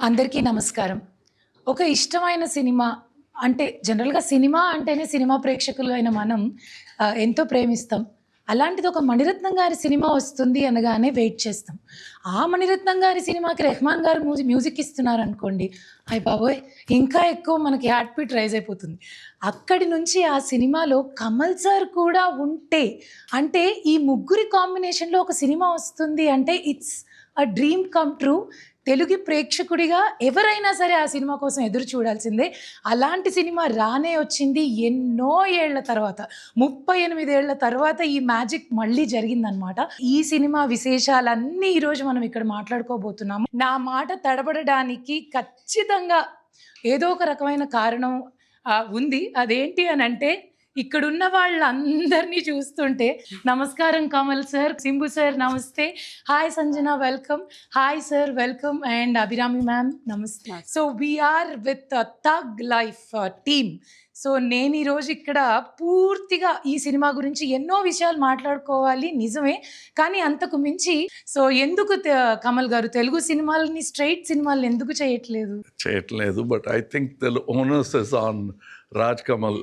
అందరికీ నమస్కారం. ఒక ఇష్టమైన సినిమా అంటే జనరల్‌గా సినిమా అంటేనే సినిమా ప్రేక్షకులు అయిన మనం ఎంతో ప్రేమిస్తాం. అలాంటిది ఒక మణిరత్నం గారి సినిమా వస్తుంది అనగానే వెయిట్ చేస్తాం. ఆ మణిరత్నం గారి సినిమాకి రెహమాన్ గారు మ్యూజిక్ ఇస్తున్నారనుకోండి, అయ్య బాబోయ్! ఇంకా ఎక్కువ మనకి హార్ట్ బీట్ రైజ్ అయిపోతుంది. అక్కడి నుంచి ఆ సినిమాలో కమల్ సార్ కూడా ఉంటే, అంటే ఈ ముగ్గురి కాంబినేషన్‌లో ఒక సినిమా వస్తుంది అంటే it's a dream come true. Telugu ప్రేక్షకుడిగా ఎవరైనా సరే ఆ సినిమా కోసం ఎదురు చూడాల్సిందే. అలాంటి సినిమా రానే వచ్చింది ఎన్నో ఏళ్ల తర్వాత. 38 ఏళ్ల తర్వాత ఈ మ్యాజిక్ మళ్ళీ జరిగిందనమాట. ఈ సినిమా విశేషాలన్నీ ఈరోజు మనం ఇక్కడ మాట్లాడుకోబోతున్నాము. నా మాట తడబడడానికి ఖచ్చితంగా ఏదో ఒక రకమైన కారణం ఉంది. అదేంటి అనంటే ఇక్కడున్న వాళ్ళందరినీ చూస్తుంటే నమస్కారం కమల్ సార్, సింబు సార్ నమస్తే, hi Sanjana welcome, hi sir welcome and Abhirami ma'am నమస్తే. So we're with thug life team. So నేను ఈరోజు ఇక్కడ పూర్తిగా ఈ సినిమా గురించి ఎన్నో విషయాలు మాట్లాడుకోవాలి నిజమే, కానీ అంతకు మించి సో ఎందుకు కమల్ గారు తెలుగు సినిమాలని స్ట్రైట్ సినిమాలు ఎందుకు చేయట్లేదు? But I think the owners is on Raj Kamal.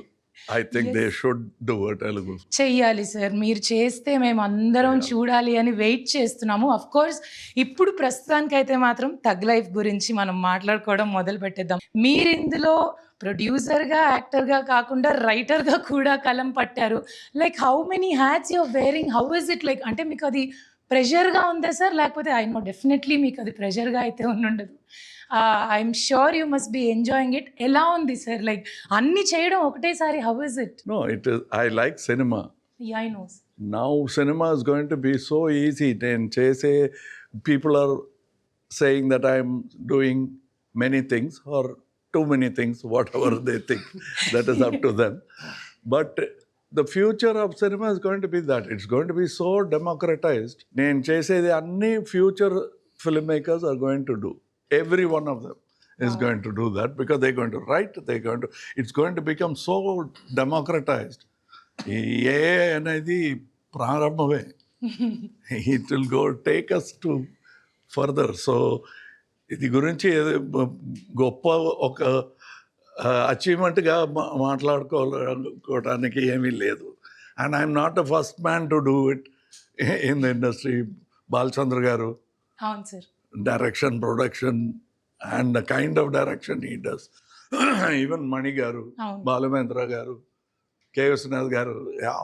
I think they should do a Telugu. చెయ్యాలి సార్, మీరు చేస్తే మేము అందరం చూడాలి అని వెయిట్ చేస్తున్నాము. అఫ్ కోర్స్ ఇప్పుడు ప్రస్తుతానికైతే మాత్రం థగ్ లైఫ్ గురించి మనం మాట్లాడుకోవడం మొదలు పెట్టేద్దాం. మీరు ఇందులో ప్రొడ్యూసర్గా, యాక్టర్గా కాకుండా రైటర్గా కూడా కలం పట్టారు. Like how many hats you're wearing, how is it like? అంటే మీకు అది ప్రెషర్గా ఉందా సార్, లేకపోతే ఐ నో డెఫినెట్లీ మీకు అది ప్రెషర్గా అయితే ఉండదు. I'm sure you must be enjoying it. ఎలా ఉంది సార్, లైక్ అన్ని చేయడం ఒకటేసారి, how is it? No, it is. I like cinema. Yeah, I know. Now cinema is going to be so easy. Then say people are saying that I'm doing many things or too many things, whatever they think. That is up to them. But the future of cinema is going to be that. It's going to be so democratized. Then say the any future filmmakers are going to do. Every one of them is going to do that because they're going to write, it's going to become so democratized. AI అనేది ప్రారంభమే. It will go take us to further. So ఇది గురించి గొప్ప ఒక అచీవ్మెంట్గా మాట్లాడుకోవడానికి ఏమీ లేదు. And I'm not the first man to do it in the industry. Balachandra గారు, అవును sir, direction, production, and the kind of direction he does. Even Mani Garu, Balamendra Garu, K. Viswanath Garu,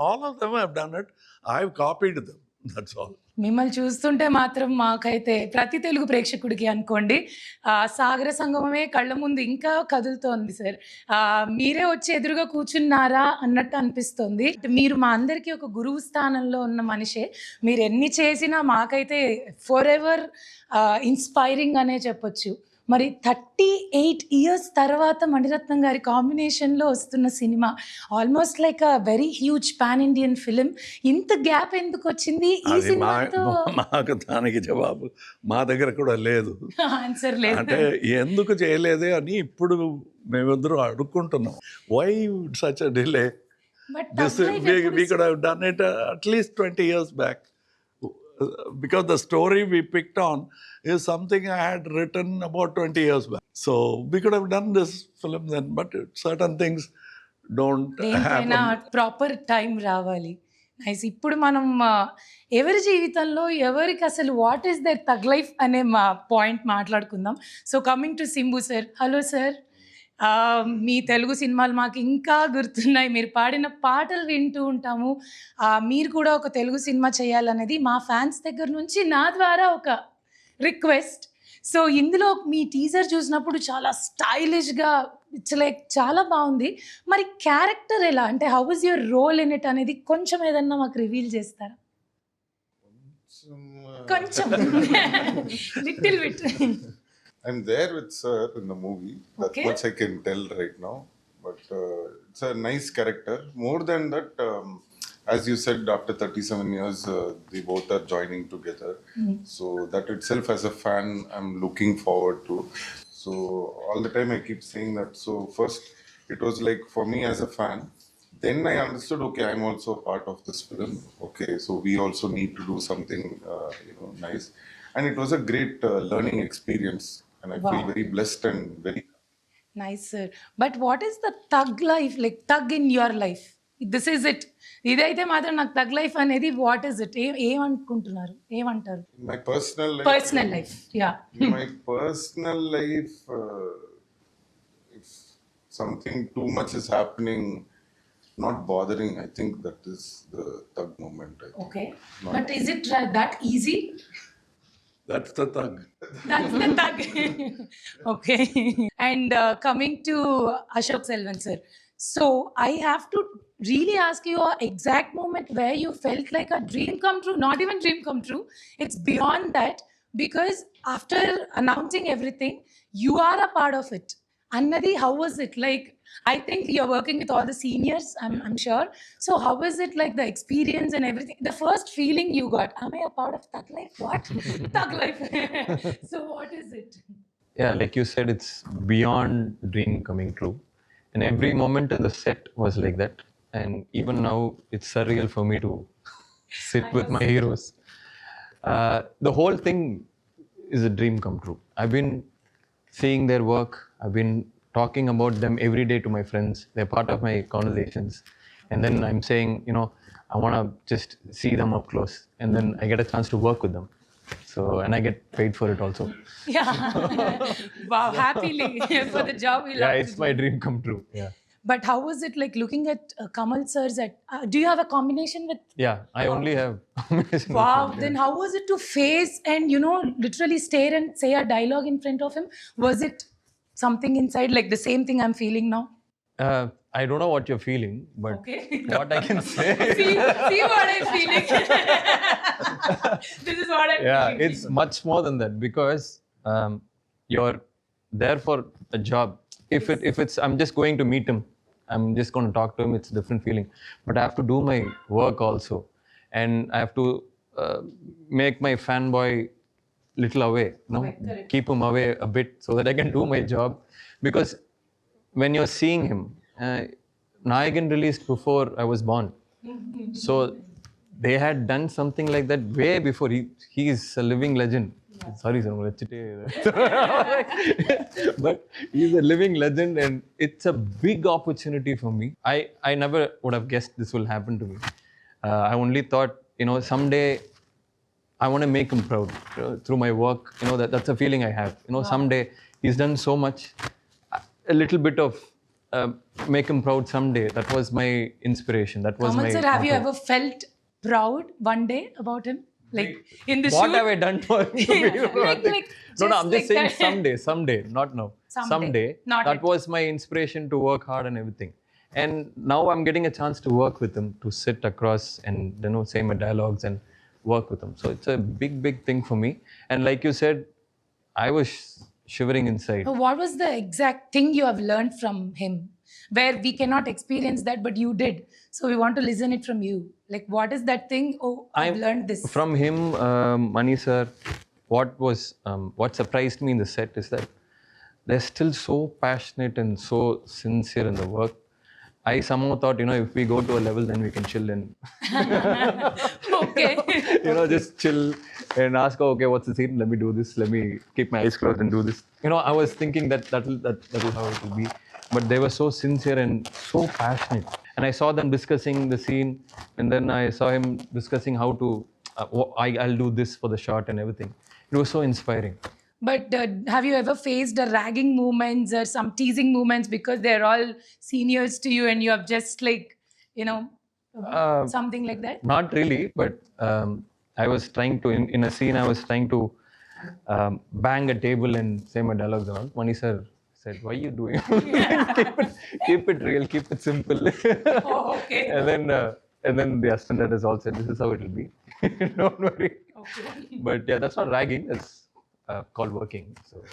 all of them have done it. I've copied them. That's all. మిమ్మల్ని చూస్తుంటే మాత్రం మాకైతే ప్రతి తెలుగు ప్రేక్షకుడికి అనుకోండి సాగర సంగమమే కళ్ళ ముందు ఇంకా కదులుతోంది సార్. మీరే వచ్చి ఎదురుగా కూర్చున్నారా అన్నట్టు అనిపిస్తుంది. మీరు మా అందరికీ ఒక గురువు స్థానంలో ఉన్న మనిషే. మీరు ఎన్ని చేసినా మాకైతే ఫర్ ఎవర్ ఇన్స్పైరింగ్ అనే చెప్పొచ్చు. మరి 38 years తర్వాత మణిరత్నం గారి కాంబినేషన్లో వస్తున్న cinema, almost like a very huge pan Indian film. ఇంత గ్యాప్ ఎందుకు వచ్చింది ఈ సినిమాతో? మాకు దానికి జవాబు మా దగ్గర కూడా లేదు, ఆన్సర్ లేదు. అంటే ఎందుకు చేయలేదే అని ఇప్పుడు మేమిద్దరూ అడుక్కుంటున్నాం. Why such a delay? We could have done it at least 20 years back. Because the story we picked on is something I had written about 20 years back. So we could have done this film then, but certain things don't happen. Proper time రావాలి. Nice. ఇప్పుడు మనం ఎవరి జీవితంలో ఎవరికి అసలు what is the thug life అనే point మాట్లాడుకుందాం. So coming to Simbu sir. Hello sir, మీ తెలుగు సినిమాలు మాకు ఇంకా గుర్తున్నాయి. మీరు పాడిన పాటలు వింటూ ఉంటాము. మీరు కూడా ఒక తెలుగు సినిమా చేయాలనేది మా ఫ్యాన్స్ దగ్గర నుంచి నా ద్వారా ఒక రిక్వెస్ట్. సో ఇందులో మీ టీజర్ చూసినప్పుడు చాలా స్టైలిష్గా, ఇట్స్ లైక్ చాలా బాగుంది. మరి క్యారెక్టర్ ఎలా, అంటే how is your role in it అనేది కొంచెం ఏదన్నా మాకు రివీల్ చేస్తారా? కొంచెం little bit. I'm there with sir in the movie. That much I can tell right now. But it's a nice character. More than that, as you said, after 37 years, they both are joining together. So that itself, as a fan, I'm looking forward to. So all the time I keep saying that. So first, it was like for me as a fan. Then I understood, okay, I'm also part of this film. Okay, so we also need to do something, nice. And it was a great learning experience. and I Wow. feel very blessed and very. Nice, sir. But what is the thug life, like thug in your life? This is it. ఇదైతే మాత్రం నాకు thug life అనేది what is it ఏమనుకుంటున్నారు ఏమంటారు In my personal life, personal life yeah in my personal life, if something too much is happening, not bothering, I think that is the thug moment. I think. Okay but is it that easy That's the thug. That's the thug. Okay. And coming to Ashok Selvan, sir. So I have to really ask you an exact moment where you felt like a dream come true. Not even dream come true. It's beyond that because after announcing everything, you are a part of it. Annadi, how was it? Like, I think you're working with all the seniors, I'm sure. So how was it like the experience and everything? The first feeling you got, am I a part of Thug Life? What? Thug Life. So what is it? Yeah, like you said, it's beyond dream coming true. And every moment in the set was like that. And even now, it's surreal for me to sit with my heroes. The whole thing is a dream come true. I've been seeing their work. I've been talking about them every day to my friends. They're part of my conversations. And then I'm saying, you know, I want to just see them up close. And then I get a chance to work with them. So, and I get paid for it also. Yeah. Wow, happily for the job we love. Yeah, to it's do. my dream come true. Yeah. But how was it like looking at Kamal sir's at, do you have a combination with Yeah, I only have combination of wow, them, then how was it to face and, you know, literally stare and say a dialogue in front of him? Was it something inside, like the same thing I'm feeling now? I don't know what you're feeling, but Okay. what I can say. See what I'm feeling. This is what I'm Yeah, feeling. it's much more than that because you're there for a job. If it's I'm just going to meet him, I'm just going to talk to him. It's a different feeling, but I have to do my work also, and I have to make my fanboy little away. No, Away, correct. keep him away a bit so that I can do my job. Because when you're seeing him, Nayagan released before I was born, so they had done something like that way before. He is a living legend. Sorry, sir. But he's a living legend and it's a big opportunity for me. I never would have guessed this will happen to me. I only thought, you know, someday I want to make him proud through my work. You know, that's a feeling I have. You know, someday he's done so much. A little bit of make him proud someday. That was my inspiration. That was Kamal my sir, have you motto. ever felt proud one day about him? Like in the What shoot? have I done for him to be Like, no, I'm just just saying like someday, not now. Someday, not That yet. was my inspiration to work hard and everything. And now I'm getting a chance to work with him, to sit across and, you know, say my dialogues and work with him. So it's a big thing for me. And like you said, I was shivering inside. What was the exact thing you have learned from him where we cannot experience that, but you did? So we want to listen it from you. Like, what is that thing? Oh, I've learned this. From him, Mani sir, what surprised me in the set is that they're still so passionate and so sincere in the work. I somehow thought, you know, if we go to a level, then we can chill and, Okay. you know, just chill and ask, oh, okay, what's the scene? Let me do this. Let me keep my eyes closed and do this. You know, I was thinking that'll how it will be. But they were so sincere and so passionate. And I saw them discussing the scene, and then I saw him discussing how to, I'll do this for the shot and everything. It was so inspiring. But have you ever faced a ragging moments or some teasing moments because they're all seniors to you and you have just like, you know, something like that? Not really, but I was trying to, in a scene, I was trying to bang a table and say my dialogues and all. Mani sir said, why are you doing? keep it real, keep it simple. Oh, okay. And then the assistant has all said, this is how it will be. Don't worry. Okay. But yeah, that's not ragging. That's called working. So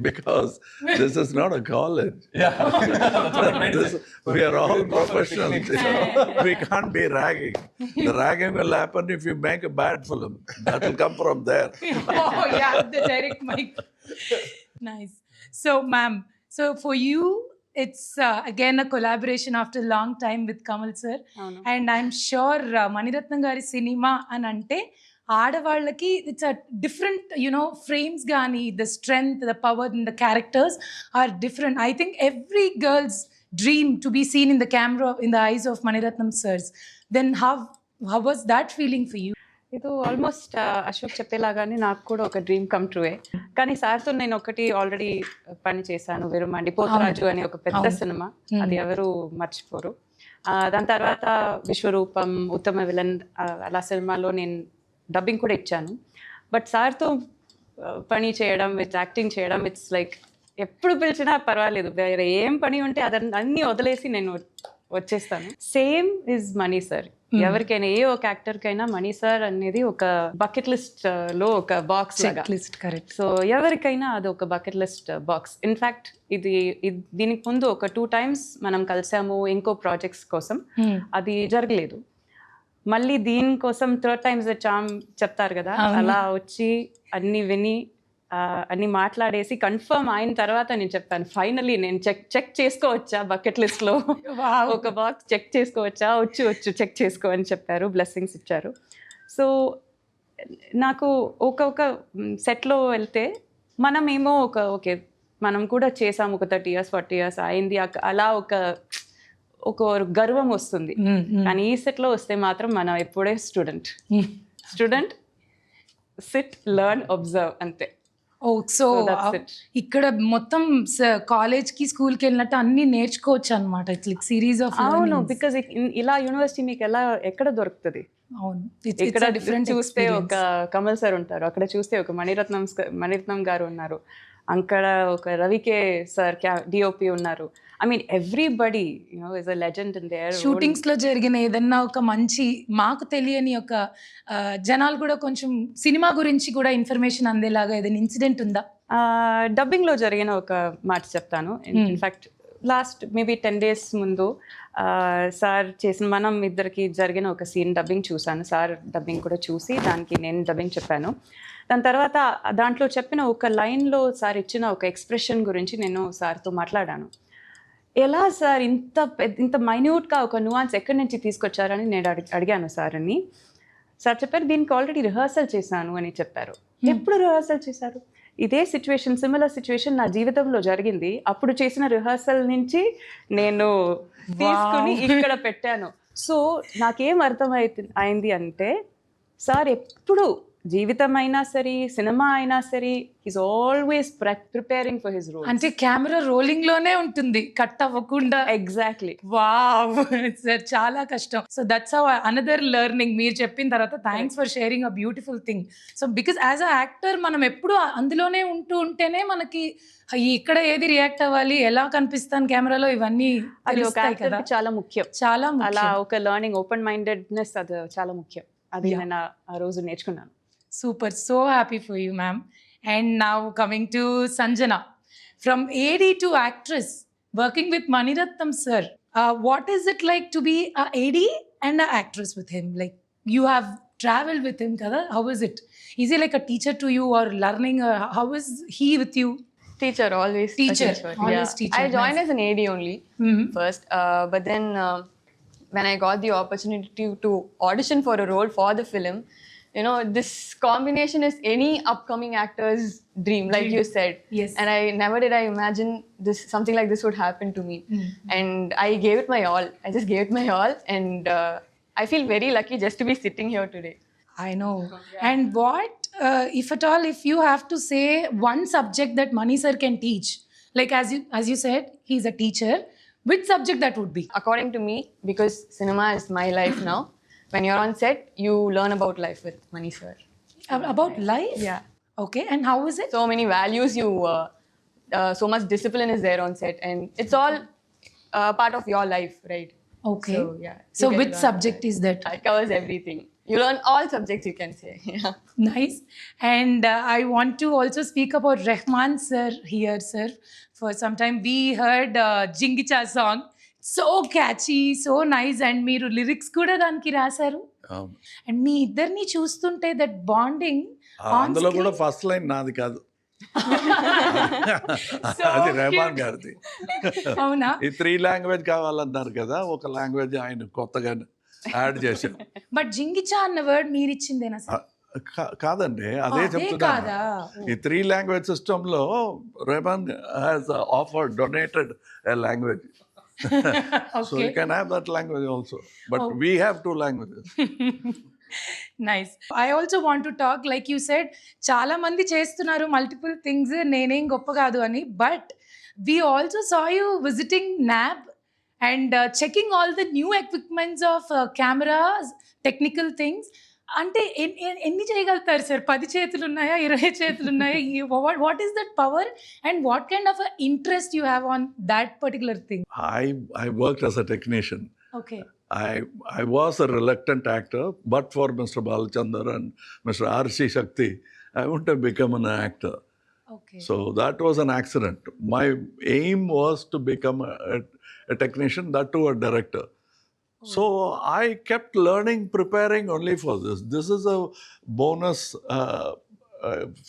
Because this is not a college. yeah, We are all professionals. You know? We can't be ragging. The ragging will happen if you make a bad film. That will come from there. Oh, yeah, the direct mic. Nice. So, ma'am, so for you, it's again a collaboration after a long time with Kamal sir. అవును. And I'm sure Mani Ratnam gari cinema అని అంటే ఆడవాళ్ళకి it's a different frames కానీ the strength the power in the characters are different. I think every girls dream to be seen in the camera in the eyes of Maniratnam sirs. Then how was that feeling for you? ఇది almost Ashok చెప్పేలాగానే నాకు కూడా ఒక dream come ట్రూయే. కానీ సార్తో నేను ఒకటి already పని చేశాను, విరుమండి పోతరాజు అని ఒక పెద్ద సినిమా, అది ఎవరు మర్చిపోరు. దాని తర్వాత విశ్వరూపం, ఉత్తమ విలన్, అలా సినిమాలో నేను డబ్బింగ్ కూడా ఇచ్చాను. బట్ సార్తో పని చేయడం, విత్ యాక్టింగ్ చేయడం, ఇట్స్ లైక్ ఎప్పుడు పిలిచినా పర్వాలేదు, వేరే ఏం పని ఉంటే అన్ని వదిలేసి నేను వచ్చేస్తాను. Same is money sir. ఎవరికైనా ఏ ఒక యాక్టర్కైనా మనీ సార్ అనేది ఒక బకెట్ లిస్ట్ లో ఒక బాక్స్ లిస్ట్. కరెక్ట్. సో ఎవరికైనా అది ఒక బకెట్ లిస్ట్ బాక్స్. ఇన్ఫ్యాక్ట్ దీనికి ముందు ఒక 2 times మనం కలిసాము ఇంకో ప్రాజెక్ట్స్ కోసం, అది జరగలేదు. మళ్ళీ దీనికోసం 3rd time చెప్తారు కదా, అలా వచ్చి అన్ని విని అన్ని మాట్లాడేసి కన్ఫర్మ్ అయిన తర్వాత నేను చెప్పాను, ఫైనలీ నేను చెక్ చేసుకోవచ్చా బకెట్ లిస్ట్ లో ఒక బాక్స్ చెక్ చేసుకోవచ్చా, వచ్చు చెక్ చేసుకో అని చెప్పారు, బ్లెస్సింగ్స్ ఇచ్చారు. సో నాకు ఒక సెట్లో వెళ్తే మనమేమో ఓకే మనం కూడా చేసాము, ఒక 30 years 40 years అయింది, అలా ఒక గర్వం వస్తుంది. కానీ ఈ సెట్లో వస్తే మాత్రం మనం ఎప్పుడే స్టూడెంట్ సిట్ లెర్న్ అబ్జర్వ్ అంతే. సో ఇక్కడ మొత్తం కాలేజ్కి స్కూల్కి వెళ్ళినట్టు అన్ని నేర్చుకోవచ్చు అనమాట. It's like series of. అవును, బికాజ్ ఇలా యూనివర్సిటీ మీకు ఎక్కడ దొరుకుతుంది? అవును, ఇక్కడ డిఫరెంట్ చూస్తే ఒక కమల్ సార్ ఉంటారు, అక్కడ చూస్తే ఒక మణిరత్నం గారు ఉన్నారు, అక్కడ ఒక రవికే సార్ డిఓపి ఉన్నారు. I mean everybody is a legend in there. Shootings లో జరిగిన ఏదన్నా ఒక మంచి మాకు తెలియని ఒక జనాలు కూడా కొంచెం సినిమా గురించి కూడా ఇన్ఫర్మేషన్ అందేలాగా ఏదైనా ఇన్సిడెంట్ ఉందా? డబ్బింగ్ లో జరిగిన ఒక మాట చెప్తాను. ఇన్ఫాక్ట్ లాస్ట్ మేబీ 10 days ముందు సార్ చేసిన మనం ఇద్దరికి జరిగిన ఒక సీన్ డబ్బింగ్ చూశాను. సార్ డబ్బింగ్ కూడా చూసి దానికి నేను డబ్బింగ్ చెప్పాను. దాని తర్వాత దాంట్లో చెప్పిన ఒక లైన్లో సార్ ఇచ్చిన ఒక ఎక్స్ప్రెషన్ గురించి నేను సార్తో మాట్లాడాను. ఎలా సార్ ఇంత మైన్యూట్గా ఒక నువాన్స్ ఎక్కడి నుంచి తీసుకొచ్చారని నేను అడిగాను సార్ని. సార్ చెప్పారు, దీనికి ఆల్రెడీ రిహర్సల్ చేశాను అని చెప్పారు. ఎప్పుడు రిహర్సల్ చేశారు? ఇదే సిచ్యువేషన్, సిమిలర్ సిచ్యువేషన్ నా జీవితంలో జరిగింది. అప్పుడు చేసిన రిహర్సల్ నుంచి నేను తీసుకుని ఇక్కడ పెట్టాను. సో నాకేం అయింది అంటే సార్ ఎప్పుడు జీవితం అయినా సరే, సినిమా అయినా సరే, is always preparing for his role. అంటే కెమెరా రోలింగ్ లోనే ఉంటుంది, కట్ అవ్వకుండా. ఎగ్జాక్ట్లీ. వావ్ సార్, చాలా కష్టం. So that's how another learning మీరు చెప్పిన తర్వాత. Thanks for sharing a beautiful thing. So because as a actor మనం ఎప్పుడు అందులోనే ఉంటేనే మనకి ఇక్కడ ఏది రియాక్ట్ అవ్వాలి, ఎలా కనిపిస్తాను కెమెరాలో, ఇవన్నీ చాలా ముఖ్యం. చాలా అలా ఒక లెర్నింగ్, ఓపెన్ మైండెడ్నెస్ అది చాలా ముఖ్యం. అది నేను ఆ రోజు నేర్చుకున్నాను. Super, so happy for you, ma'am. And now coming to Sanjana, from AD to actress, working with Maniratnam sir, what is it like to be a AD and an actress with him? Like you have traveled with him, kada? How is it? Is he like a teacher to you or learning? How is he with you? Teacher, always. Teacher, always Yeah. teacher. I joined as an AD only first, but then when I got the opportunity to audition for a role for the film, this combination is any upcoming actor's dream, like you said. Yes. And I never did I imagine something like this would happen to me. And I gave it my all. I just gave it my all, and I feel very lucky just to be sitting here today. I know. And what, if at all, if you have to say one subject that Mani sir can teach, like as you said, he's a teacher, which subject that would be? According to me, because cinema is my life now, when you're on set, you learn about life with Mani sir. About life? Yeah. Okay, and how is it? So many values, so much discipline is there on set, and it's all part of your life, right? Okay. So, yeah. So which subject is that? It covers everything. You learn all subjects, you can say. Yeah. Nice. And I want to also speak about Rahman sir here, sir. For some time we heard Jingicha song. So catchy, so nice. And మీరు lyrics కూడా దానికి రాశారు. And మీ ఇద్దరిని చూస్తుంటే that bonding, అందులో కూడా first line నాది కాదు, అది రెహమాన్ గారిది. అవునా? ఈ 3 language కావాలన్నారు కదా, ఒక లాంగ్వేజ్ ఆయన కొత్తగా యాడ్ చేశారు. బట్ జింగిచా అన్న వర్డ్ మీరు ఇచ్చిందేనా సార్? కాదండి, అదే అదే చెప్తున్నాను. కాదా? ఈ 3 లాంగ్వేజ్ సిస్టంలో Rahman has offered donated a language. So you can have that language also. But we have 2 languages. Nice. I also want to talk like you said చాలా మంది చేస్తున్నారు మల్టిపుల్ థింగ్స్, నేనేం గొప్ప కాదు అని. But we also saw you visiting NAB and checking all the new equipments of cameras, technical things. అంటే ఎన్ని చేయగలుగుతారు సార్? 10 చేతులు ఉన్నాయా, 20 చేతులు ఉన్నాయా? What is that power and what kind of interest you have on that particular thing? I worked as a technician. Okay. I was a reluctant actor, but for Mr. Balchandar and Mr. R.C. Shakti, I wouldn't have become an actor. Okay. So that was an accident. My aim was to become a technician, that too a director. So I kept learning, preparing only for this. This is a bonus,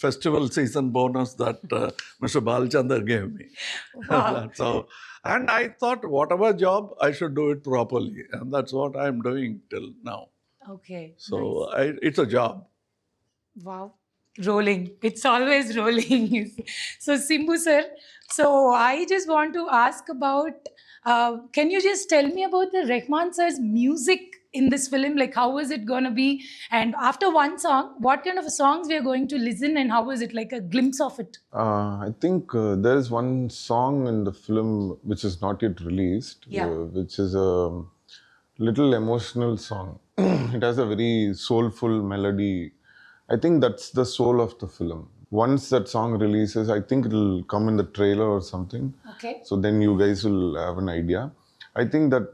festival season bonus that Mr. Balchandar gave me. That's how. And I thought, whatever job, I should do it properly. And that's what I'm doing till now. Okay. So it's a job. Wow. Rolling. It's always rolling. So, Simbu sir, so I just want to ask about, can you just tell me about the Rahman sir's music in this film? Like, how is it going to be? And after one song, what kind of songs we are going to listen and how is it? Like a glimpse of it. I think there is one song in the film which is not yet released, Yeah. which is a little emotional song. It has a very soulful melody. I think that's the soul of the film. Once that song releases, I think it'll come in the trailer or something. Okay. So then you guys will have an idea. I think that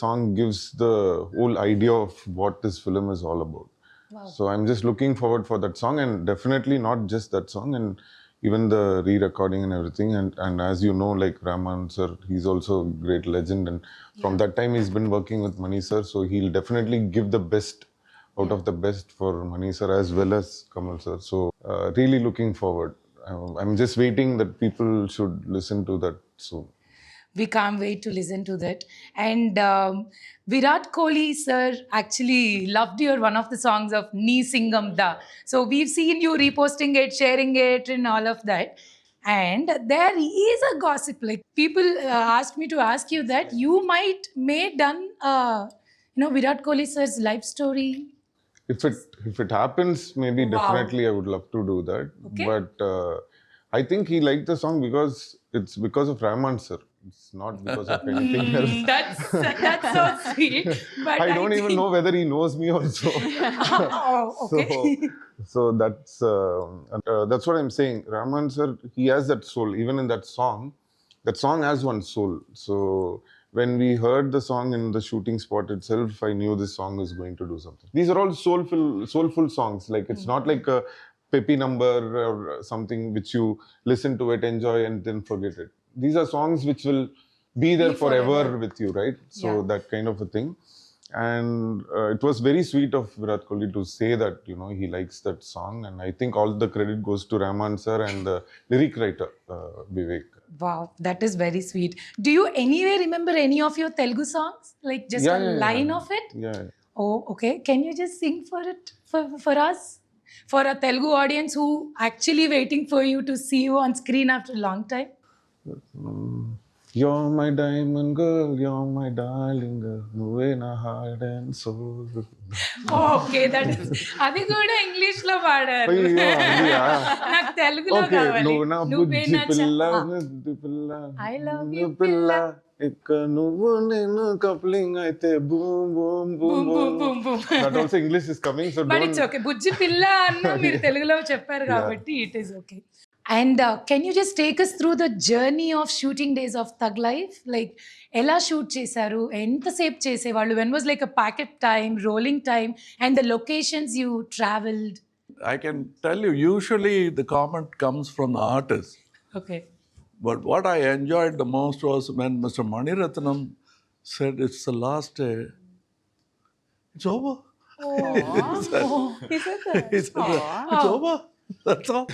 song gives the whole idea of what this film is all about. Wow. So I'm just looking forward for that song, and definitely not just that song, and even the re-recording and everything. And as you know, like Rahman sir, he's also a great legend, and from that time he's been working with Mani sir, so he'll definitely give the best out of the best for Mani sir as well as Kamal sir. So really looking forward. I'm just waiting that people should listen to that soon. We can't wait to listen to that. And Virat Kohli sir actually loved your one of the songs of Nee Singam Da. So we've seen you reposting it, sharing it and all of that. And there is a gossip, like people asked me to ask you that you may done Virat Kohli sir's life story. If it happens, maybe Wow. definitely I would love to do that. Okay. But I think he liked the song because it's because of Rahman sir. It's not because of anything else. That's so sweet. But I don't even know whether he knows me also. Oh, okay. So that's what I'm saying. Rahman sir, he has that soul. Even in that song has one soul. So when we heard the song in the shooting spot itself, I knew this song is going to do something. These are all soulful songs. Like it's not like a peppy number or something which you listen to it, enjoy, and then forget it. These are songs which will be there forever with you, right? So Yeah. that kind of a thing. And it was very sweet of Virat Kohli to say that, he likes that song. And I think all the credit goes to Rahman sir and the lyric writer, Vivek. Wow, that is very sweet. Do you anyway remember any of your Telugu songs? Like just a line of it? Yeah. Oh, okay. Can you just sing for it for us? For a Telugu audience who actually waiting for you to see you on screen after a long time? You're my diamond girl, you're my darling girl, నువ్వే నా heart and soul. Okay, that is అది కూడా English లో పాడారు. అయ్యో, అదియా? నాకు తెలుగులో Okay, కావాలి. నువ్వు నా నువ్వే బుజ్జి నా పిల్ల, చ- ముద్దు పిల్ల, I love ముద్దు you, పిల్ల, ఇక నువ్వు నేను కప్లింగ్ అయితే boom boom Boom, boom boom, boom. boom, boom. That also English is coming, so but don't. It's okay. బుజ్జి పిల్ల అన్న మీరు తెలుగులో చెప్పారు కాబట్టి it is okay. And can you just take us through the journey of shooting days of thug life? Like ఎలా shoot చేశారు, ఎంతసేపు చేసేవాళ్ళు, when was like a packet time, rolling time, and the locations you travelled? I can tell you, usually the comment comes from the artist. Okay. But what I enjoyed the most was when Mr. Mani Ratnam said, "It's the last day. It's over." He said that. He said, "It's over." That's all.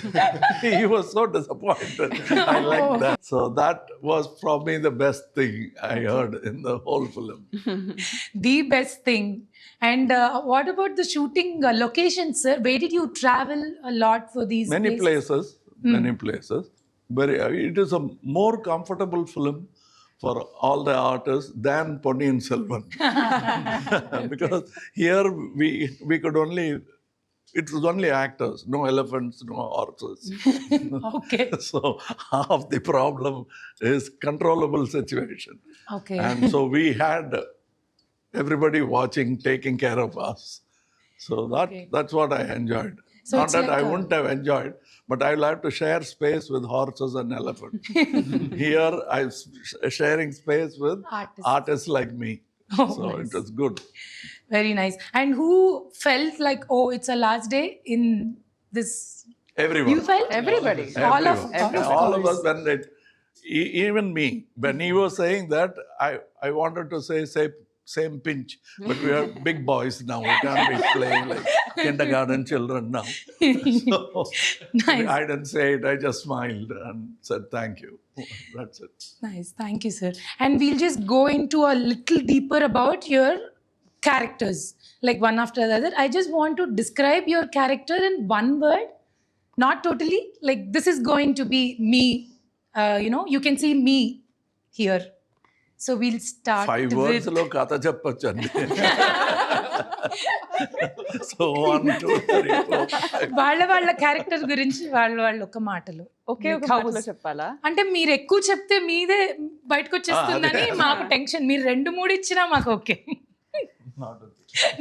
He was so disappointed. I like that. So that was probably the best thing I heard in the whole film. The best thing. And what about the shooting locations, sir? Where did you travel a lot for these Many places. But it is a more comfortable film for all the artists than Ponniyin Selvan. Because here we could only, it was only actors, no elephants, no horses. Okay. So half the problem is controllable situation. Okay. And so we had everybody watching, taking care of us. So that's what I enjoyed. So Not it's that like I wouldn't have enjoyed, but I will have to share space with horses and elephants. Here I'm sharing space with artists like me. Oh, So nice. it was good. Very nice. And who felt like, oh, it's a last day in this? Everyone. You felt? Everybody. All of All of course. us, when even me, when he was saying that, I wanted to say same pinch, but we are big boys now. We can't be playing like kindergarten children now. So Nice. I didn't say it. I just smiled and said thank you. That's it. Nice. Thank you, sir. And we'll just go into a little deeper about your characters, like one after the other. I just want to describe your character in one word, not totally. Like, this is going to be me. You can see me here. So we'll start 5 words with... lo katha cheppachandi. So 1, 2, 3, 4, 5. వాళ్ళ character గురించి వాళ్ళు ఒక మాటలు ఒకే ఒక Like how మాటలో was- చెప్పాలా? అంటే మీరు ఎక్కువ చెప్తే మీదే బయటకు వచ్చేస్తుందని మాకు టెన్షన్. మీరు 2-3 ఇచ్చినా మాకు ఓకే.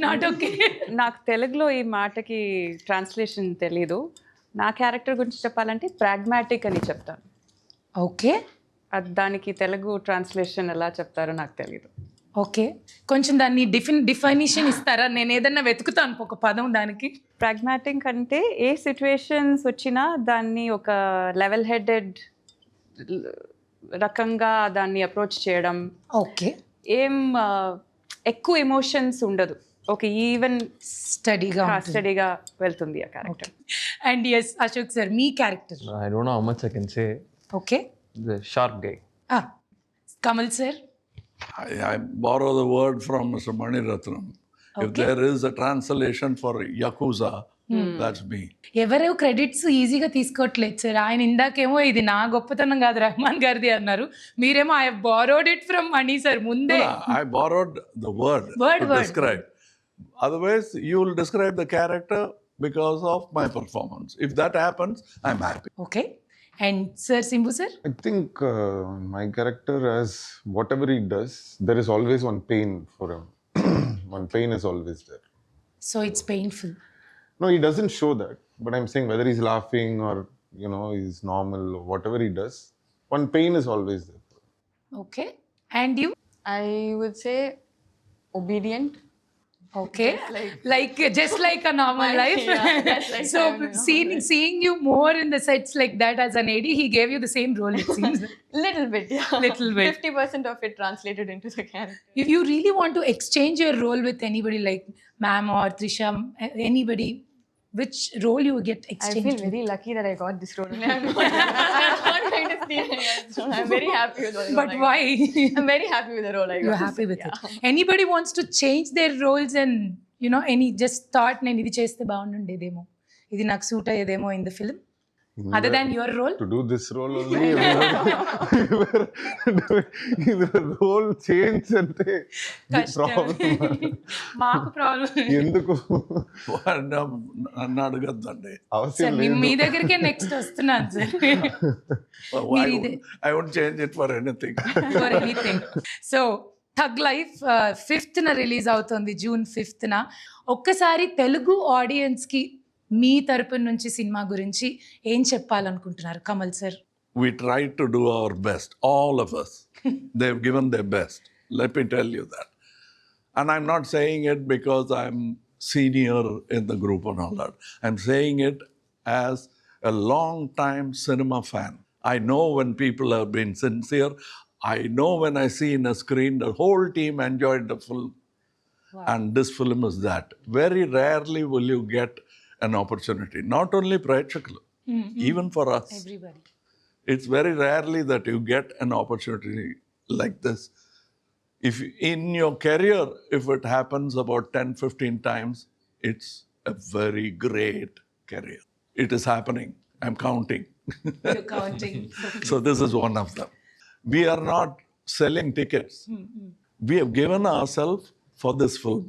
Not okay. నాకు తెలుగులో ఈ మాటకి ట్రాన్స్లేషన్ తెలీదు. నా క్యారెక్టర్ గురించి చెప్పాలంటే ప్రాగ్మాటిక్ అని చెప్తాను. ఓకే. దానికి తెలుగు ట్రాన్స్లేషన్ ఎలా చెప్తారో నాకు తెలీదు. ఓకే, కొంచెం దాన్ని డిఫైనిషన్ ఇస్తారా? నేను ఏదన్నా వెతుకుతాను ఒక పదం దానికి. ప్రాగ్మాటిక్ అంటే ఏ సిచ్యువేషన్స్ వచ్చినా దాన్ని ఒక లెవెల్ హెడెడ్ రకంగా దాన్ని అప్రోచ్ చేయడం. ఓకే. ఏం ఎక్కువ ఎమోషన్స్ ఉండదు. ఒక ఈవెన్ స్టడీగా వెళ్తుంది ఆ character. And yes Ashok sir, మీ character. I don't know how much I can say. Okay. The sharp guy. Kamal sir. I borrow the word from Mr. Mani Ratnam. If there is a translation for Yakuza, that's me. ఎవరో credits ఈజీగా తీసుకోవట్లేదు sir. ఆయన ఇందాకేమో ఇది నా గొప్పతనం కాదు రెహమాన్ గారిది అన్నారు. మీరేమో I borrowed it from money sir ముందే. I borrowed the word to describe. Otherwise, you will describe the character because of my performance. If that happens, I'm happy. Okay. And sir Simbu sir. I think my character, as whatever he does, there is always one pain for him. One pain is always there. So it's painful. No, he doesn't show that. But I'm saying whether he's laughing or, he's normal or whatever he does, one pain is always there. Okay. And you? I would say obedient. Okay, like just like a normal life. Yeah, just like So I'm normal seeing you more in the sets like that as an AD, he gave you the same role, it seems. Little bit, yeah. Little bit. 50% of it translated into the character. If you really want to exchange your role with anybody like ma'am or Trisha, anybody, which role you would get I exchanged feel with? very lucky that I got this role. I'm not going to steal any other role. I'm very happy with the role. But why? I'm very happy with the role I got. You're happy with it. Anybody wants to change their roles and any just thought నేను ఇది చేస్తే బాగుండేదేమో, ఇది నాకు suit అయ్యేదేమో in the film, other than your role? To do this role only, the role change ante the problem. మాకు problem. ఎందుకు నన్ను అడగద్దండి. అవసరం మీ లేదు. దగ్గరికే నెక్స్ట్ వస్తున్నాను sir. I won't change it for anything. For anything. So tug life 5th release అవుతుంది, June 5th. ఒక్కసారి తెలుగు ఆడియన్స్కి మీ తరపు నుంచి సినిమా గురించి ఏం చెప్పాలనుకుంటున్నారు Kamal sir? We tried to do our best, all of us. They've given their best. Let me tell you that. And I'm not saying it because I'm senior in the group and all that. I'm saying it as a long-time cinema fan. I know when people have been sincere. I know when I see in a screen, the whole team enjoyed the film. Wow. And this film is that. Very rarely will you get an opportunity. Not only Prachakulu, even for us. Everybody. It's very rarely that you get an opportunity like this. If in your career, if it happens about 10, 15 times, it's a very great career. It is happening. I'm counting. You're counting. So this is one of them. We are not selling tickets. We have given ourselves for this film.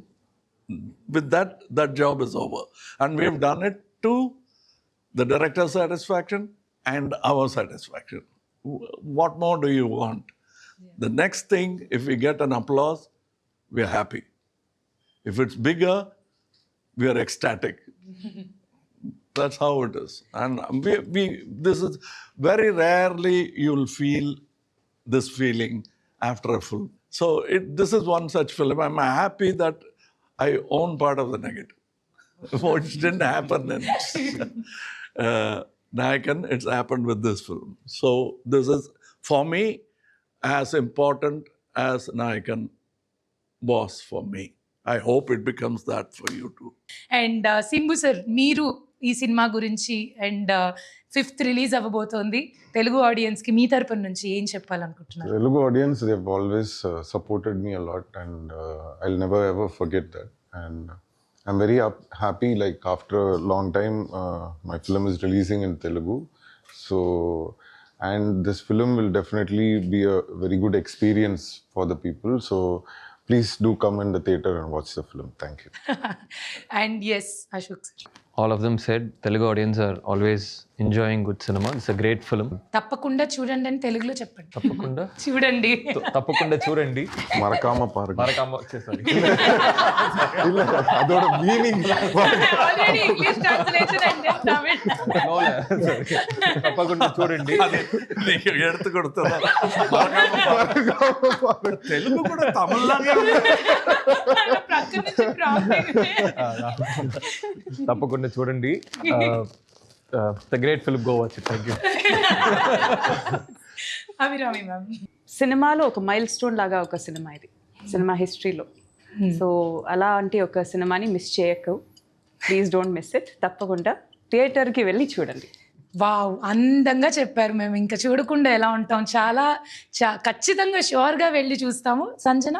With that job is over. And we have done it to the director's satisfaction and our satisfaction. What more do you want? The next thing, if we get an applause, we are happy. If it's bigger, we are ecstatic. That's how it is. And this is very rarely you'll feel this feeling after a film. So this is one such film. I'm happy that I own part of the negative, which didn't happen in Nayakan. It's happened with this film. So this is, for me, as important as Nayakan was for me. I hope it becomes that for you too. And Simbu sir, మీరు ఈ cinema గురించి and 5th release అవ్వబోతోంది, Telugu ఆడియన్స్కి మీ తరపున నుంచి ఏం చెప్పాలనుకుంటున్నారు? Telugu audience, they've always supported me a lot, and I'll never ever forget that. And I'm very happy, like after a long time, my film is releasing in Telugu. So, and this film will definitely be a very good experience for the people. So, please do come in the theater and watch the film. Thank you. And yes Ashok sir. All of them said Telugu audience are always enjoying good cinema. It's a great film. తప్పకుండా చూడండి అని తెలుగులో చెప్పండి. తప్పకుండా చూడండి. తప్పకుండా చూడండి. Marakama Park. sorry. Adoda meaning. Already English translation and Tamil. తప్పకుండా చూడండి. నీకు ఎడుతు కొడుతున్నా. తెలుగు కూడా తమిళలాగే ప్రక్కన నుంచి ప్రాంప్టింగ్. తప్పకుండా చూడండి. The great film, go watch it. Thank you. Abhirami ma'am. సినిమాలో ఒక మైల్ స్టోన్ లాగా ఒక సినిమా ఇది, సినిమా హిస్టరీలో. సో అలాంటి ఒక సినిమాని మిస్ చేయకు, ప్లీజ్ డోంట్ మిస్ ఇట్. తప్పకుండా థియేటర్కి వెళ్ళి చూడండి. వావ్, అందంగా చెప్పారు. మేము ఇంకా చూడకుండా ఎలా ఉంటాం? చాలా ఖచ్చితంగా షూర్గా వెళ్ళి చూస్తాము. Sanjana?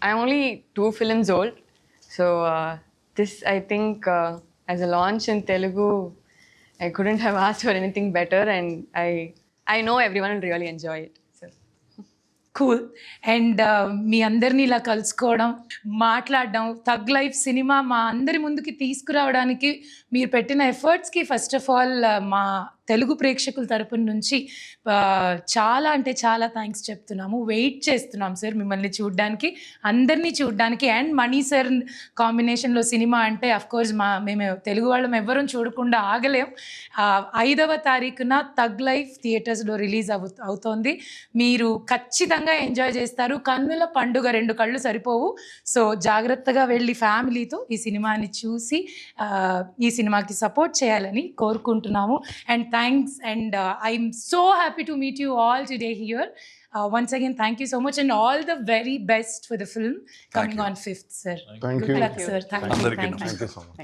I'm only 2 films old, so this, I think, as a launch in Telugu, I couldn't have asked for anything better, and I know everyone will really enjoy it. So. Cool. And మీ అందరినీ ఇలా కలుసుకోవడం, మాట్లాడడం, tug life cinema మా అందరి ముందుకి తీసుకురావడానికి మీరు పెట్టిన ఎఫర్ట్స్కి ఫస్ట్ ఆఫ్ ఆల్ మా తెలుగు ప్రేక్షకుల తరపున నుంచి చాలా అంటే చాలా థ్యాంక్స్ చెప్తున్నాము. వెయిట్ చేస్తున్నాం సార్ మిమ్మల్ని చూడడానికి, అందరినీ చూడడానికి. అండ్ మణి సార్ కాంబినేషన్లో సినిమా అంటే అఫ్కోర్స్ మేము తెలుగు వాళ్ళం ఎవ్వరూ చూడకుండా ఆగలేం. 5వ తారీఖున థగ్ లైఫ్ థియేటర్స్లో రిలీజ్ అవుతోంది. మీరు ఖచ్చితంగా ఎంజాయ్ చేస్తారు. కన్నుల పండుగ, 2 కళ్ళు సరిపోవు. సో జాగ్రత్తగా వెళ్ళి ఫ్యామిలీతో ఈ సినిమాని చూసి ఈ సినిమాకి సపోర్ట్ చేయాలని కోరుకుంటున్నాము. And thanks, and I'm so happy to meet you all today here. Once again, thank you so much, and all the very best for the film coming on 5th, sir. Thank Good you. luck, sir. Thank you. అందరికీ Thank you. Thank you so much.